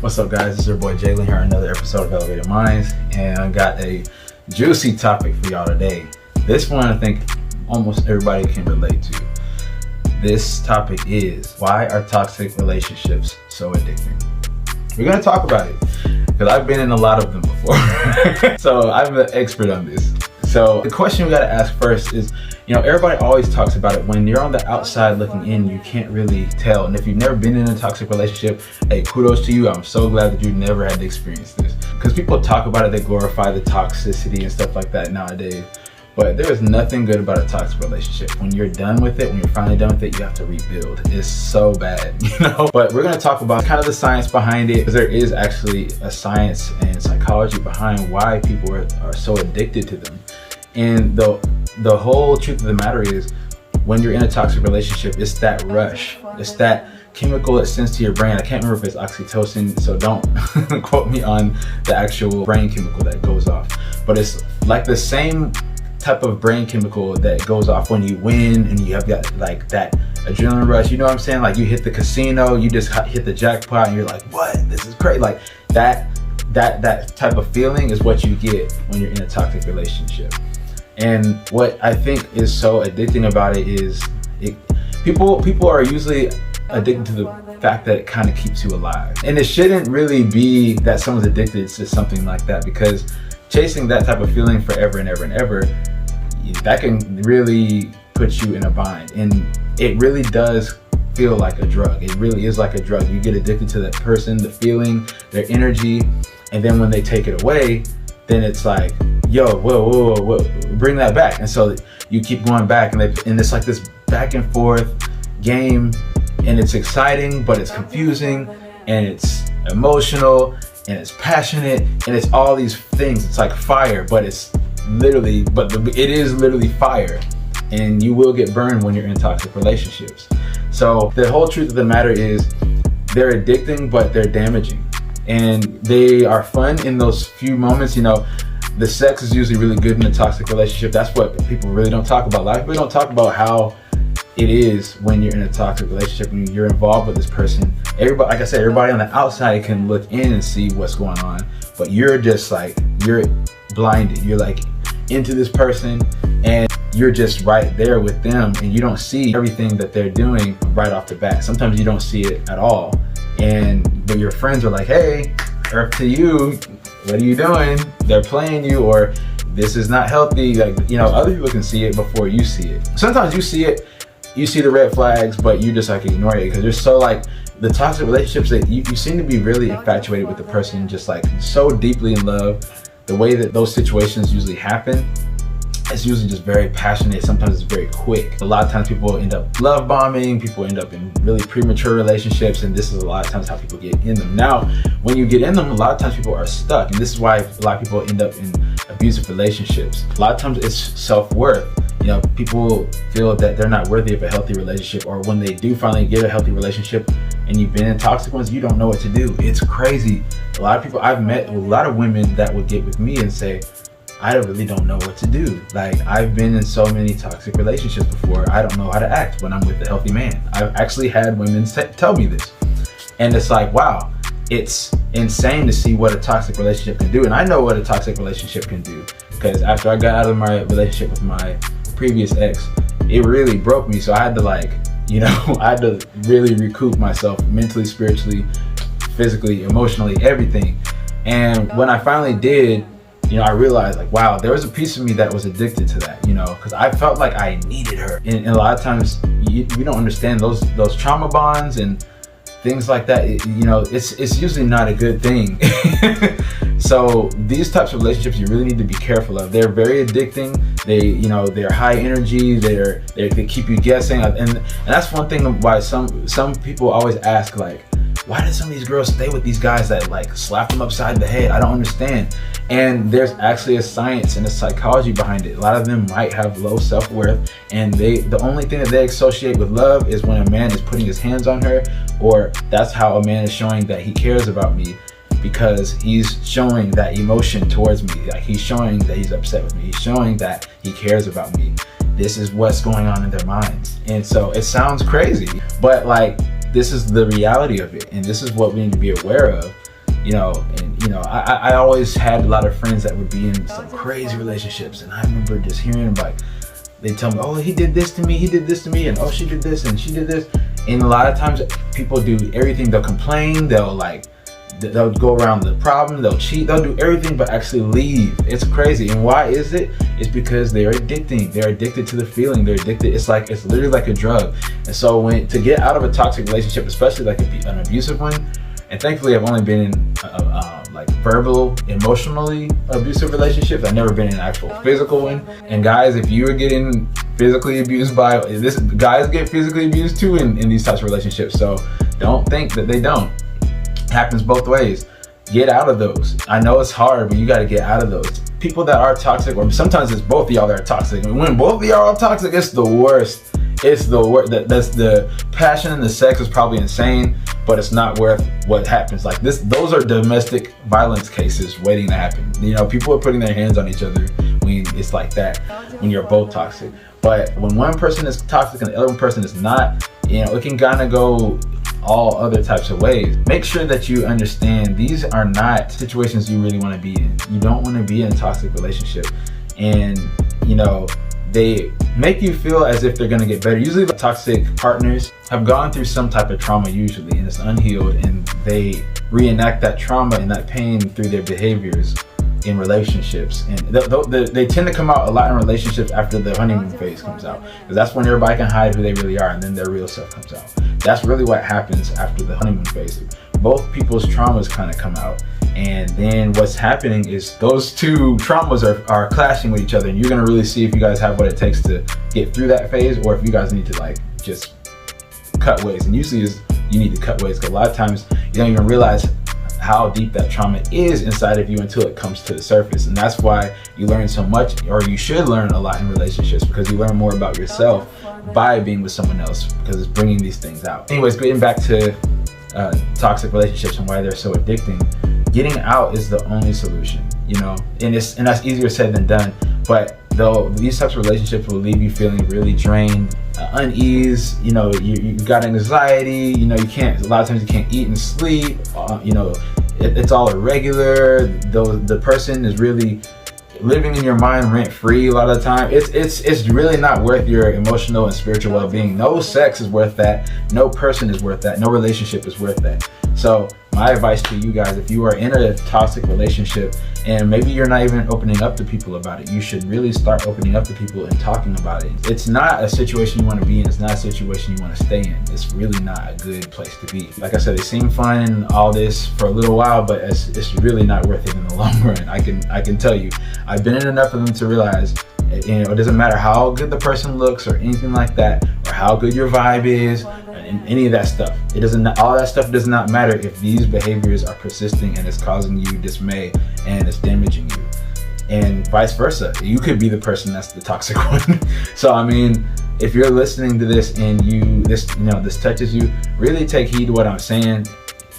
What's up, guys? It's your boy Jalen here on another episode of Elevated Minds, and I got a juicy topic for y'all today. This one I think almost everybody can relate to. This topic is, why are toxic relationships so addicting? We're gonna talk about it because I've been in a lot of them before. So I'm an expert on this. So the question we gotta ask first is, everybody always talks about it. When you're on the outside looking in, you can't really tell. And if you've never been in a toxic relationship, hey, kudos to you. I'm so glad that you never had to experience this. Because people talk about it, they glorify the toxicity and stuff like that nowadays. But there is nothing good about a toxic relationship. When you're done with it, when you're finally done with it, you have to rebuild. It's so bad, But we're gonna talk about kind of the science behind it, because there is actually a science and psychology behind why people are so addicted to them. And the whole truth of the matter is, when you're in a toxic relationship, it's that rush. It's that chemical it sends to your brain. I can't remember if it's oxytocin, so don't quote me on the actual brain chemical that goes off. But it's like the same type of brain chemical that goes off when you win and you have got like that adrenaline rush. You know what I'm saying? Like you hit the casino, you just hit the jackpot and you're like, what? This is great. Like that type of feeling is what you get when you're in a toxic relationship. And what I think is so addicting about it is people are usually addicted to the fact that it kind of keeps you alive. And it shouldn't really be that someone's addicted to something like that, because chasing that type of feeling forever and ever and ever, that can really put you in a bind. And it really does feel like a drug. It really is like a drug. You get addicted to that person, the feeling, their energy, and then when they take it away, then it's like, yo, whoa, bring that back. And so you keep going back, and it's like this back and forth game, and it's exciting, but it's confusing, and it's emotional, and it's passionate, and it's all these things. It's like fire, but it is literally fire, and you will get burned when you're in toxic relationships. So the whole truth of the matter is, they're addicting, but they're damaging. And they are fun in those few moments. The sex is usually really good in a toxic relationship. That's what people really don't talk about. A lot of people don't talk about how it is when you're in a toxic relationship, when you're involved with this person. Everybody, like I said, everybody on the outside can look in and see what's going on, but you're just like, you're blinded. You're like into this person, and you're just right there with them, and you don't see everything that they're doing right off the bat. Sometimes you don't see it at all. But your friends are like, hey, or to you, what are you doing? They're playing you, or this is not healthy. Like, other people can see it before you see it. Sometimes you see it, you see the red flags, but you just like ignore it, because you're so like, the toxic relationships that you seem to be really infatuated with the person, just like so deeply in love. The way that those situations usually happen, it's usually just very passionate. Sometimes it's very quick. A lot of times people end up love bombing, people end up in really premature relationships, and this is a lot of times how people get in them. Now, when you get in them, a lot of times people are stuck, and this is why a lot of people end up in abusive relationships. A lot of times it's self-worth. People feel that they're not worthy of a healthy relationship, or when they do finally get a healthy relationship and you've been in toxic ones, you don't know what to do. It's crazy. A lot of people, I've met a lot of women that would get with me and say, I really don't know what to do. Like, I've been in so many toxic relationships before. I don't know how to act when I'm with a healthy man. I've actually had women tell me this. And it's like, wow, it's insane to see what a toxic relationship can do. And I know what a toxic relationship can do, because after I got out of my relationship with my previous ex, it really broke me. So I had to I had to really recoup myself mentally, spiritually, physically, emotionally, everything. And when I finally did, I realized, like, wow, there was a piece of me that was addicted to that, because I felt like I needed her. And a lot of times you don't understand those trauma bonds and things like that. It's usually not a good thing. So these types of relationships you really need to be careful of. They're very addicting. They're high energy. They keep you guessing. And that's one thing why some people always ask, like, why do some of these girls stay with these guys that like slap them upside the head? I don't understand. And there's actually a science and a psychology behind it. A lot of them might have low self-worth, and the only thing that they associate with love is when a man is putting his hands on her, or that's how a man is showing that he cares about me, because he's showing that emotion towards me. Like, he's showing that he's upset with me. He's showing that he cares about me. this is what's going on in their minds. And so it sounds crazy, but like, this is the reality of it, and this is what we need to be aware of. I always had a lot of friends that would be in some crazy relationships, and I remember just hearing like, they tell me, oh, he did this to me, and oh, she did this, and she did this. And a lot of times people do everything. They'll complain, they'll go around the problem, they'll cheat, they'll do everything but actually leave. It's crazy. And why is it? It's because they're addicting. They're addicted to the feeling. They're addicted. It's literally like a drug. And so to get out of a toxic relationship, especially like an abusive one, and thankfully I've only been in like verbal, emotionally abusive relationships. I've never been in an actual physical one. And guys, if you are getting physically abused by this, guys get physically abused too in these types of relationships. So don't think that they don't. It happens both ways. Get out of those. I know it's hard, but you got to get out of those. People that are toxic, or sometimes it's both of y'all that are toxic. And when both of y'all are toxic, it's the worst. It's the worst. That's the passion and the sex is probably insane, but it's not worth what happens. Like this, those are domestic violence cases waiting to happen. People are putting their hands on each other when it's like that, when you're both toxic. But when one person is toxic and the other person is not, it can kind of go all other types of ways. Make sure that you understand these are not situations you really want to be in. You don't want to be in a toxic relationship. And, they make you feel as if they're going to get better. Usually the toxic partners have gone through some type of trauma usually, and it's unhealed, and they reenact that trauma and that pain through their behaviors in relationships. And they tend to come out a lot in relationships after the honeymoon phase comes out, because that's when everybody can hide who they really are, and then their real self comes out. That's really what happens after the honeymoon phase. Both people's traumas kind of come out, and then what's happening is those two traumas are clashing with each other, and you're going to really see if you guys have what it takes to get through that phase, or if you guys need to just cut ways. And usually you need to cut ways, because a lot of times you don't even realize how deep that trauma is inside of you until it comes to the surface. And that's why you learn so much, or you should learn a lot in relationships, because you learn more about yourself by being with someone else, because it's bringing these things out. Anyways, getting back to toxic relationships and why they're so addicting. Getting out is the only solution, and that's easier said than done. But though these types of relationships will leave you feeling really drained, unease, you got anxiety, you can't, a lot of times you can't eat and sleep, it's all irregular. The person is really living in your mind rent free a lot of the time. It's really not worth your emotional and spiritual well-being. No sex is worth that. No person is worth that. No relationship is worth that. So my advice to you guys, if you are in a toxic relationship and maybe you're not even opening up to people about it, you should really start opening up to people and talking about it. It's not a situation you want to be in. It's not a situation you want to stay in. It's really not a good place to be. Like I said, it seemed fun and all this for a little while, but it's really not worth it in the long run. I can tell you, I've been in enough of them to realize, it doesn't matter how good the person looks or anything like that, or how good your vibe is, and any of that stuff. All that stuff does not matter if these behaviors are persisting and it's causing you dismay and it's damaging you. And vice versa. You could be the person that's the toxic one. So if you're listening to this and this touches you, really take heed to what I'm saying.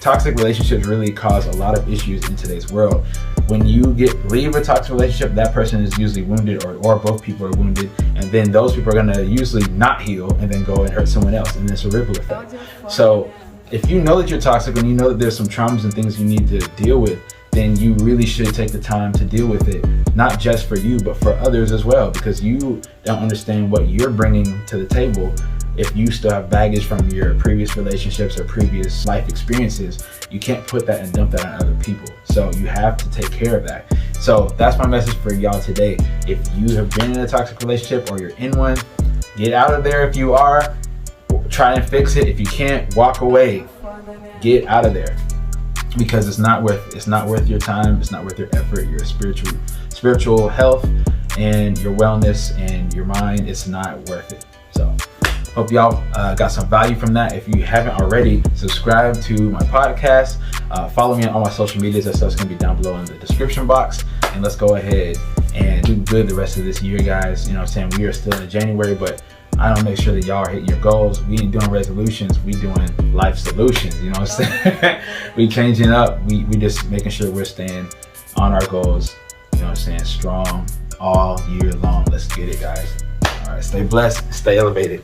Toxic relationships really cause a lot of issues in today's world. When you leave a toxic relationship, that person is usually wounded, or both people are wounded, and then those people are going to usually not heal and then go and hurt someone else, and it's a ripple effect. So if you know that you're toxic and you know that there's some traumas and things you need to deal with, then you really should take the time to deal with it, not just for you, but for others as well, because you don't understand what you're bringing to the table. If you still have baggage from your previous relationships or previous life experiences, you can't put that and dump that on other people. So you have to take care of that. So that's my message for y'all today. If you have been in a toxic relationship or you're in one, get out of there. If you are, try and fix it. If you can't, walk away. Get out of there, because it's not worth your time. It's not worth your effort, your spiritual health and your wellness and your mind. It's not worth it. So hope y'all got some value from that. If you haven't already, subscribe to my podcast. Follow me on all my social medias. That stuff's going to be down below in the description box. And let's go ahead and do good the rest of this year, guys. We are still in January, but I don't make sure that y'all are hitting your goals. We ain't doing resolutions. We doing life solutions. You know what I'm saying? We changing up. We just making sure we're staying on our goals. You know what I'm saying? Strong all year long. Let's get it, guys. All right, stay blessed, stay elevated.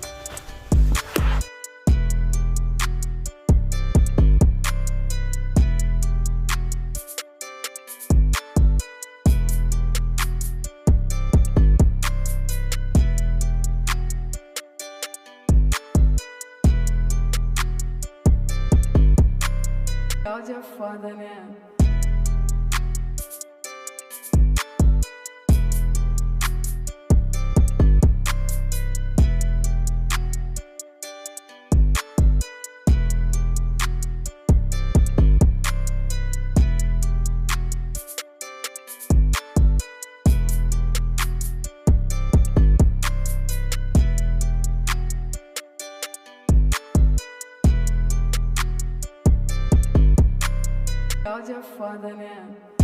Hoje é foda, né? Hoje é foda, né?